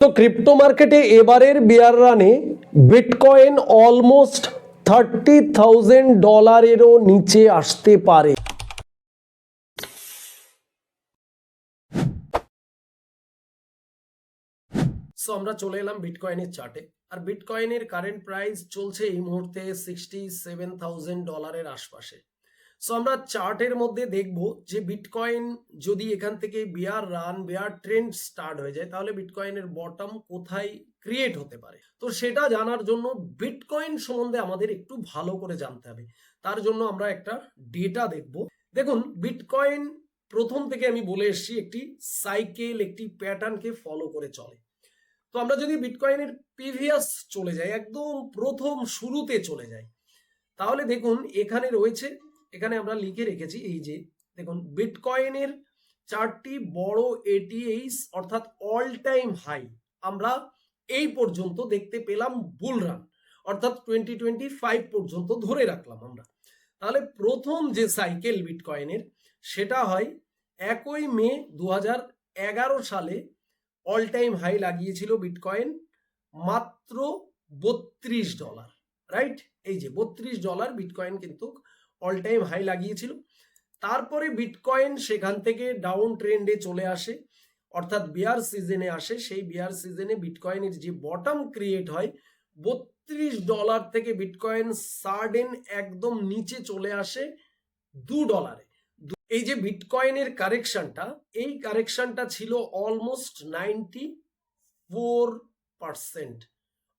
তো ক্রিপ্টো মার্কেটে এবারের বিয়ার রানে বিটকয়েন অলমোস্ট $30,000 নিচে আসতে পারে। সো আমরা চলে এলাম বিটকয়েনের চার্টে। আর বিটকয়েনের কারেন্ট প্রাইস চলছে এই মুহূর্তে $67,000 আশপাশে। সো আমরা চার্টের মধ্যে দেখব যে বিটকয়েন যদি এখান থেকে বিয়ার ট্রেন্ড স্টার্ট হয়ে যায় তাহলে বিটকয়েনের বটম কোথায় ক্রিয়েট হতে পারে। তো সেটা জানার জন্য বিটকয়েন সম্বন্ধে আমাদের একটু ভালো করে জানতে হবে। তার জন্য আমরা একটা ডেটা দেখব। দেখুন, বিটকয়েন প্রথম থেকে আমি বলে এসেছি একটি সাইকেল, একটি প্যাটার্নকে ফলো করে চলে। তো আমরা যদি বিটকয়েনের প্রিভিয়াস চলে যাই, একদম প্রথম শুরুতে চলে যাই, তাহলে দেখুন এখানে রয়েছে, এখানে আমরা লিখে রেখেছি, এই যে দেখুন বিটকয়েনের চারটি বড় এটিএইচ অর্থাৎ অল টাইম হাই আমরা এই পর্যন্ত দেখতে পেলাম বুল রান, অর্থাৎ 2025 পর্যন্ত ধরে রাখলাম আমরা। তাহলে প্রথম যে সাইকেল বিটকয়েনের সেটা হয় 1 মে 2011 সালে অল টাইম হাই লাগিয়েছিল বিটকয়েন মাত্র $32, রাইট? এই যে $32 বিটকয়েন কিন্তু অল টাইম হাই লাগিয়েছিল। তারপরে বিটকয়েন সেখান থেকে ডাউন ট্রেন্ডে চলে আসে, অর্থাৎ বিয়ার সিজনে আসে। সেই বিয়ার সিজনে বিটকয়েনের যে বটম ক্রিয়েট হয় $32 থেকে বিটকয়েন সাডেন একদম নিচে চলে আসে $2। এই যে বিটকয়েনের কারেকশনটা, এই কারেকশনটা ছিল অলমোস্ট 94%,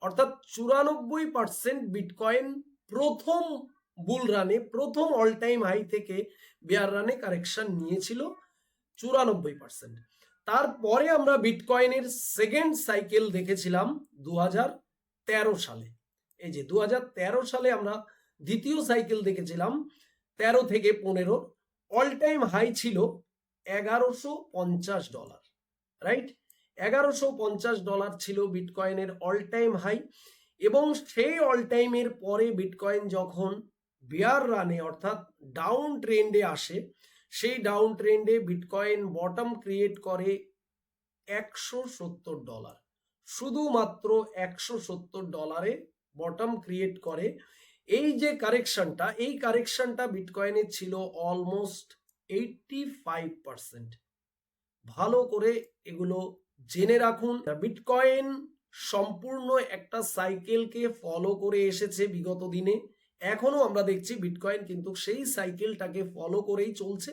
অর্থাৎ 94% বিটকয়েন প্রথম বুল রানে, প্রথম অল টাইম হাই থেকে বিয়ার রানে কারেকশন নিয়েছিল 94%। তারপরে আমরা বিটকয়েনের সেকেন্ড সাইকেল দেখেছিলাম 2013 সালে। এই যে 2013 সালে আমরা দ্বিতীয় সাইকেল দেখেছিলাম 13 থেকে 15, অল টাইম হাই ছিল $1150, রাইট? $1150 ছিল বিটকয়েনের অল টাইম হাই। এবং সেই অল টাইমের পরে বিটকয়েন যখন বিয়ার রানে অর্থাৎ ডাউন ট্রেন্ডে আসে, সেই ডাউন ট্রেন্ডে বিটকয়েন বটম ক্রিয়েট করে $170, শুধুমাত্র $170 বটম ক্রিয়েট করে। এই যে কারেকশনটা, এই কারেকশনটা বিটকয়েনের ছিল অলমোস্ট 85%। ভালো করে এগুলো জেনে রাখুন। বিটকয়েন সম্পূর্ণ একটা সাইকেলকে ফলো করে এসেছে বিগত দিনে, এখনো আমরা দেখছি বিটকয়েন কিন্তু সেই সাইকেলটাকে ফলো করেই চলছে।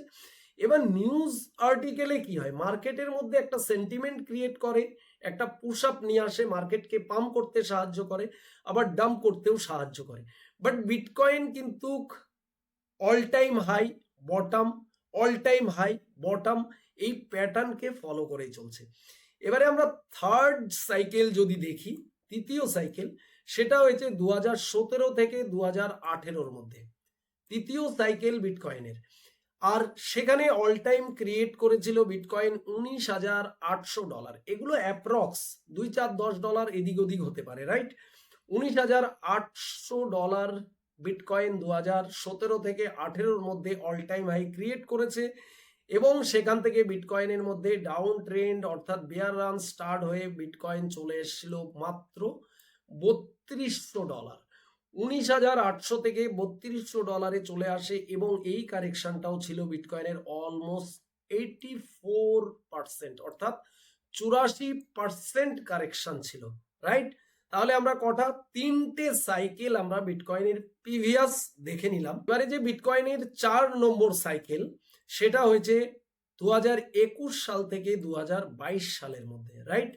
এবার নিউজ আর্টিকেলে কি হয়, মার্কেটের মধ্যে একটা সেন্টিমেন্ট ক্রিয়েট করে, একটা পুশ আপ নিয়ে আসে, মার্কেটকে পাম্প করতে সাহায্য করে, আবার ডাম্প করতেও সাহায্য করে। বাট বিটকয়েন কিন্তু all time high bottom, all time high bottom, এই প্যাটার্নকে ফলো করেই চলছে। এবারে আমরা থার্ড সাইকেল যদি দেখি, তৃতীয় সাইকেল, সেটা হয়েছে 2017 থেকে 2018 মধ্যে, তৃতীয় সাইকেল বিটকয়েনের। আর সেখানে অল টাইম ক্রিয়েট করেছিল বিটকয়েন $19,800। এগুলো অ্যাপ্রক্স $2, $4, $10 এদিক ওদিক হতে পারে, রাইট? $19,800 বিটকয়েন 2017 থেকে 18 মধ্যে অল টাইম হাই ক্রিয়েট করেছে। এবং সেখান থেকে বিটকয়েনের মধ্যে ডাউন ট্রেন্ড অর্থাৎ বিয়ার রান স্টার্ট হয়ে বিটকয়েন চলে এসেছিল মাত্র $32। 19,800 থেকে $32 চলে আসে এবং এই কারেকশনটাও ছিল বিটকয়েনের অলমোস্ট 84%, অর্থাৎ 84% কারেকশন ছিল, রাইট? তাহলে আমরা কটা, তিনটে সাইকেল আমরা বিটকয়েনের প্রিভিয়াস দেখে নিলাম। এবারে যে বিটকয়েনের 4 নম্বর সাইকেল, সেটা হয়েছে 2021 সাল থেকে 2022 সালের মধ্যে, রাইট?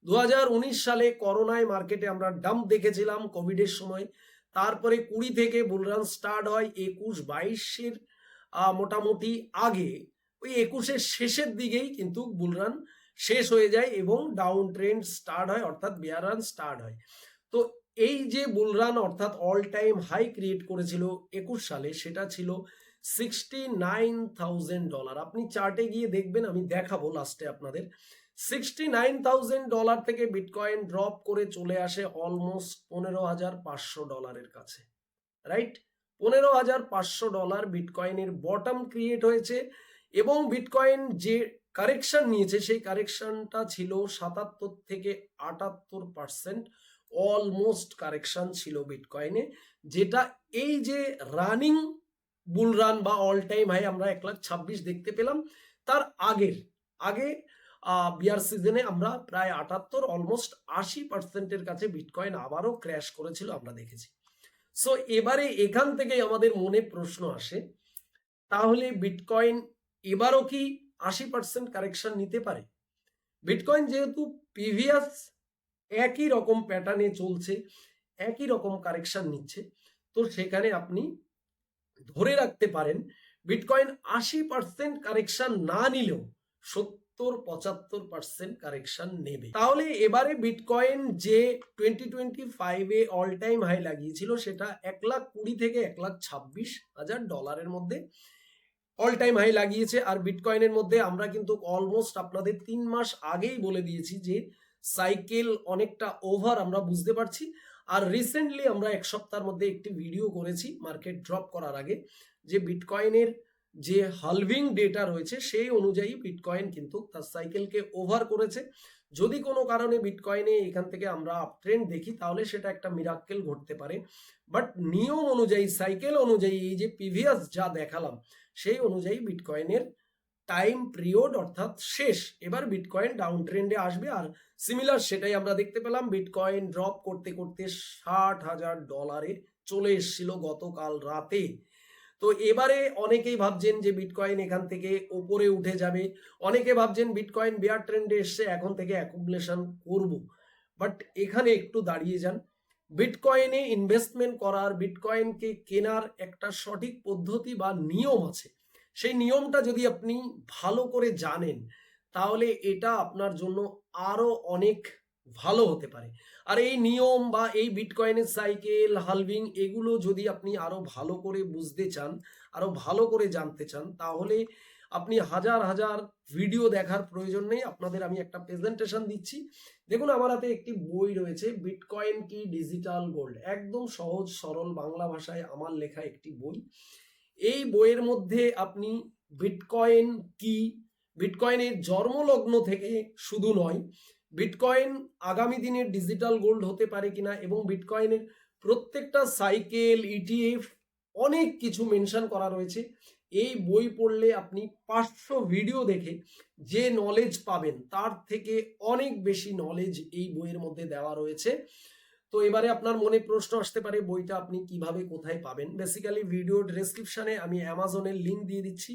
2019 সালে করোনায় মার্কেটে আমরা ডাম্প দেখেছিলাম কোভিডের সময়। তারপরে 20 থেকে বুলরান স্টার্ট হয়, 21-22-এর মোটামুটি আগে, ওই 21-এর শেষের দিকেই কিন্তু বুলরান শেষ হয়ে যায় এবং ডাউন ট্রেন্ড স্টার্ট হয়, অর্থাৎ বিয়ার রান স্টার্ট হয়। তো এই যে বুলরান অর্থাৎ অল টাইম হাই ক্রিয়েট করেছিল 21 সালে, সেটা ছিল $69,000। আপনি চার্টে গিয়ে দেখবেন, আমি দেখাবো লাস্টে আপনাদের। $69,000 থেকে বিটকয়েন ড্রপ করে চলে আসে অলমোস্ট $15,500 কাছে, রাইট? $15,500 বিটকয়েনের বটম ক্রিয়েট হয়েছে। এবং বিটকয়েন যে কারেকশন নিয়েছে সেই কারেকশনটা ছিল 77 থেকে 78%, অলমোস্ট কারেকশন ছিল বিটকয়েনে, যেটা এই যে রানিং বুল রান বা অল টাইম হাই আমরা 1,26,000 দেখতে পেলাম, তার আগে বিয়ার সিজনে আমরা প্রায় 78, অলমোস্ট 80%-এর কাছে বিটকয়েন আবারও ক্র্যাশ করেছিল আমরা দেখেছি। সো এবারে এখান থেকে আমাদের মনে প্রশ্ন আসে, তাহলে বিটকয়েন এবারও কি 80% কারেকশন নিতে পারে? বিটকয়েন যেহেতু প্রিভিয়াস একই রকম প্যাটার্নে চলছে, একই রকম কারেকশন নিচ্ছে, তো সেখানে আপনি ধরে রাখতে পারেন বিটকয়েন 80% কারেকশন না নিলেও 70-75% কারেকশন নেবে। তাহলে এবারে বিটকয়েন যে 2025-এ অল টাইম হাই লাগিয়েছিল সেটা 1,20,000 থেকে 1,26,000 ডলারের মধ্যে অল টাইম হাই লাগিয়েছে। আর বিটকয়েনের মধ্যে আমরা কিন্তু অলমোস্ট আপনাদের 3 মাস আগেই বলে দিয়েছি যে সাইকেল অনেকটা ওভার আমরা বুঝতে পারছি। আর রিসেন্টলি আমরা 1 সপ্তাহের মধ্যে একটি ভিডিও করেছি মার্কেট ড্রপ করার আগে, যে বিটকয়েনের যে হালভিং ডেটা রয়েছে সেই অনুযায়ী বিটকয়েন কিন্তু তার সাইকেলকে ওভার করেছে। যদি কোনো কারণে বিটকয়েনে এখান থেকে আমরা আপ ট্রেন্ড দেখি তাহলে সেটা একটা মিরাক্কেল ঘটতে পারে, বাট নিয়ম অনুযায়ী, সাইকেল অনুযায়ী, এই যে প্রিভিয়াস যা দেখালাম সেই অনুযায়ী বিটকয়েনের টাইম পিরিয়ড অর্থাৎ শেষ। এবার বিটকয়েন ডাউন ট্রেন্ডে আসবে। আর সিমিলার সেটাই আমরা দেখতে পেলাম, বিটকয়েন ড্রপ করতে করতে 60,000 ডলারে চলে এসেছিল গতকাল রাতে। তো এবারে অনেকেই ভাবছেন যে বিটকয়েন এখান থেকে ওপরে উঠে যাবে, অনেকে ভাবছেন বিটকয়েন বেয়ার ট্রেন্ডে এসছে, এখন থেকে অ্যাকুমুলেশন করব। বাট এখানে একটু দাঁড়িয়ে যান, বিটকয়েনে ইনভেস্টমেন্ট করার, বিটকয়েনকে কেনার একটা সঠিক পদ্ধতি বা নিয়ম আছে। সেই নিয়মটা যদি আপনি ভালো করে জানেন তাহলে এটা আপনার জন্য আরো অনেক ভালো হতে পারে। আর এই নিয়ম বা এই বিটকয়েনের সাইকেল, হালভিং, এগুলো যদি আপনি আরো ভালো করে বুঝতে চান, আরো ভালো করে জানতে চান, তাহলে আপনি হাজার হাজার ভিডিও দেখার প্রয়োজন নেই। আপনাদের আমি একটা প্রেজেন্টেশন দিচ্ছি, দেখুন আমার হাতে একটি বই রয়েছে, বিটকয়েন কি ডিজিটাল গোল্ড, একদম সহজ সরল বাংলা ভাষায় আমার লেখা একটি বই। এই বইয়ের মধ্যে আপনি বিটকয়েন কি, বিটকয়েনের জন্মলগ্ন থেকে শুধু নয়, বিটকয়েন আগামী দিনের ডিজিটাল গোল্ড হতে পারে কিনা, এবং বিটকয়েনের প্রত্যেকটা সাইকেল, ইটিএফ, অনেক কিছু মেনশন করা রয়েছে। এই বই পড়লে আপনি 500 ভিডিও দেখে যে নলেজ পাবেন তার থেকে অনেক বেশি নলেজ এই বইয়ের মধ্যে দেওয়া রয়েছে। তো এবারে আপনার মনে প্রশ্ন আসতে পারে বইটা আপনি কিভাবে, কোথায় পাবেন। বেসিক্যালি ভিডিও ডেসক্রিপশনে আমি অ্যামাজনের লিঙ্ক দিয়ে দিচ্ছি,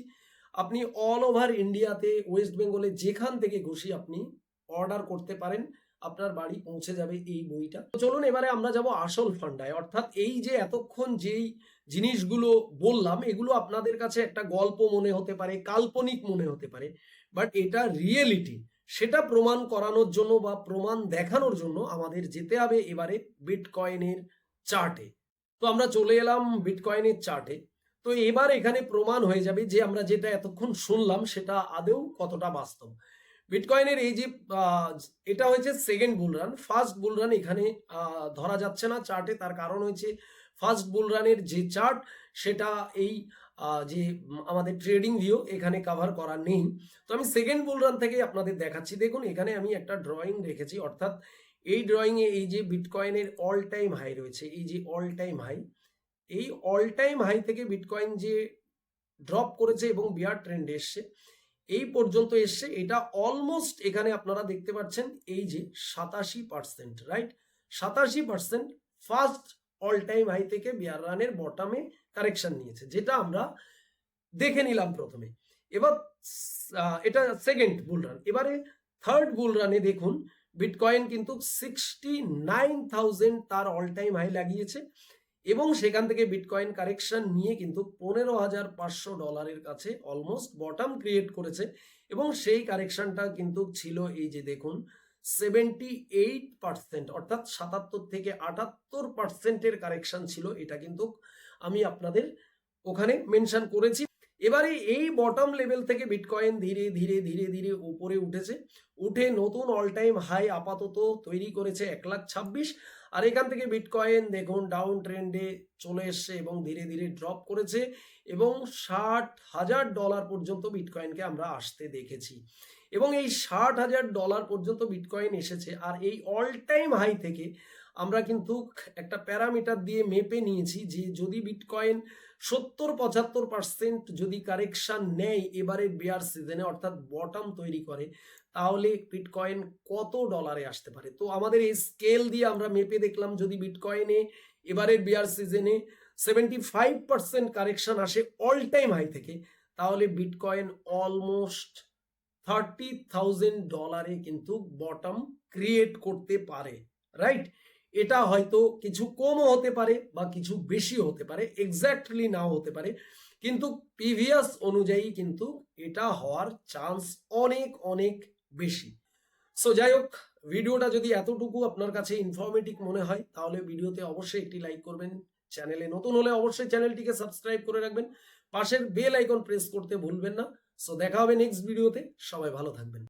আপনি অল ওভার ইন্ডিয়াতে, ওয়েস্ট বেঙ্গলে যেখান থেকে খুশি আপনি অর্ডার করতে পারেন, আপনার বাড়ি পৌঁছে যাবে এই বইটা। তো চলুন এবারে আমরা যাব আসল ফান্ডায়, অর্থাৎ এই যে এতক্ষণ যেই জিনিসগুলো বললাম এগুলো আপনাদের কাছে একটা গল্প মনে হতে পারে, কাল্পনিক মনে হতে পারে, বাট এটা রিয়েলিটি। সেটা প্রমাণ করানোর জন্য বা প্রমাণ দেখানোর জন্য আমাদের যেতে হবে এবারে বিটকয়েনের চার্টে। তো আমরা চলে এলাম বিটকয়েনের চার্টে। তো এবার এখানে প্রমাণ হয়ে যাবে যে আমরা যেটা এতক্ষণ শুনলাম সেটা আদৌ কতটা বাস্তব। বিটকয়েনের এই যে এটা হয়েছে সেকেন্ড বুল রান, ফার্স্ট বুল রান এখানে ধরা যাচ্ছে না চার্টে। তার কারণ হয়েছে ফার্স্ট বুল রানের যে চার্ট সেটা এই যে আমাদের ট্রেডিং ভিউ এখানে কভার করা নেই। তো আমি সেকেন্ড বুল রান থেকে আপনাদের দেখাচ্ছি। দেখুন এখানে আমি একটা ড্রয়িং রেখেছি, অর্থাৎ এই ড্রয়িংয়ে এই যে বিটকয়েনের অল টাইম হাই রয়েছে, এই যে অল টাইম হাই, এই অল টাইম হাই থেকে বিটকয়েন যে ড্রপ করেছে এবং বিয়ার ট্রেন্ড এসছে, এই পর্যন্ত এসছে, এটা অলমোস্ট এখানে আপনারা দেখতে পাচ্ছেন এই যে 87%, right, 87% first all time high থেকে বিয়ার রানের বটমে কারেকশন নিয়েছে, যেটা আমরা দেখে নিলাম প্রথমে। এবার এটা সেকেন্ড বুল রান। এবারে থার্ড বুল রানে দেখুন বিটকয়েন কিন্তু 69,000 তার অল টাইম হাই লাগিয়েছে এবং সেখান থেকে বিটকয়েন কারেকশন নিয়ে কিন্তু 15,500 ডলারের কাছে অলমোস্ট বটম ক্রিয়েট করেছে। এবং সেই কারেকশনটা কিন্তু ছিল এই যে দেখুন 78%, অর্থাৎ 77 থেকে 78%-এর কারেকশন ছিল। এটা কিন্তু আমি আপনাদের ওখানে মেনশন করেছি। এবারে এই বটম লেভেল থেকে বিটকয়েন ধীরে ধীরে ধীরে ধীরে উপরে উঠেছে, উঠে নতুন অল টাইম হাই আপাতত তৈরি করেছে 1,26,000। আর এখান থেকে বিটকয়েন দেখুন ডাউন ট্রেন্ডে চলে এসছে এবং ধীরে ধীরে ড্রপ করেছে এবং 60,000 ডলার পর্যন্ত বিটকয়েনকে আমরা আসতে দেখেছি। এবং এই $60,000 পর্যন্ত বিটকয়েন এসেছে। আর এই অল টাইম হাই থেকে আমরা কিন্তু একটা প্যারামিটার দিয়ে মেপে নিয়েছি যে যদি বিটকয়েন 70-75% যদি কারেকশন নেয় এবারে বেয়ার সিজনে, অর্থাৎ বটম তৈরি করে, তাহলে বিটকয়েন কত ডলারে আসতে পারে। তো আমাদের এই স্কেল দিয়ে আমরা মেপে দেখলাম যদি বিটকয়েনে এবারের বেয়ার সিজনে 75% কারেকশন আসে অল টাইম হাই থেকে, তাহলে বিটকয়েন অলমোস্ট $30,000 কিন্তু বটম ক্রিয়েট করতে পারে, রাইট? এটা হয়তো কিছু কমও হতে পারে বা কিছু বেশিও হতে পারে, এক্স্যাক্টলি নাও হতে পারে, কিন্তু প্রিভিয়াস অনুযায়ী কিন্তু এটা হওয়ার চান্স অনেক অনেক বেশি। সো যাই হোক, ভিডিওটা যদি এতটুকু আপনার কাছে ইনফরমেটিভ মনে হয় তাহলে ভিডিওতে অবশ্যই একটি লাইক করবেন। চ্যানেলে নতুন হলে অবশ্যই চ্যানেলটিকে সাবস্ক্রাইব করে রাখবেন, পাশের বেল আইকন প্রেস করতে ভুলবেন না। সো দেখা হবে নেক্সট ভিডিওতে, সবাই ভালো থাকবেন।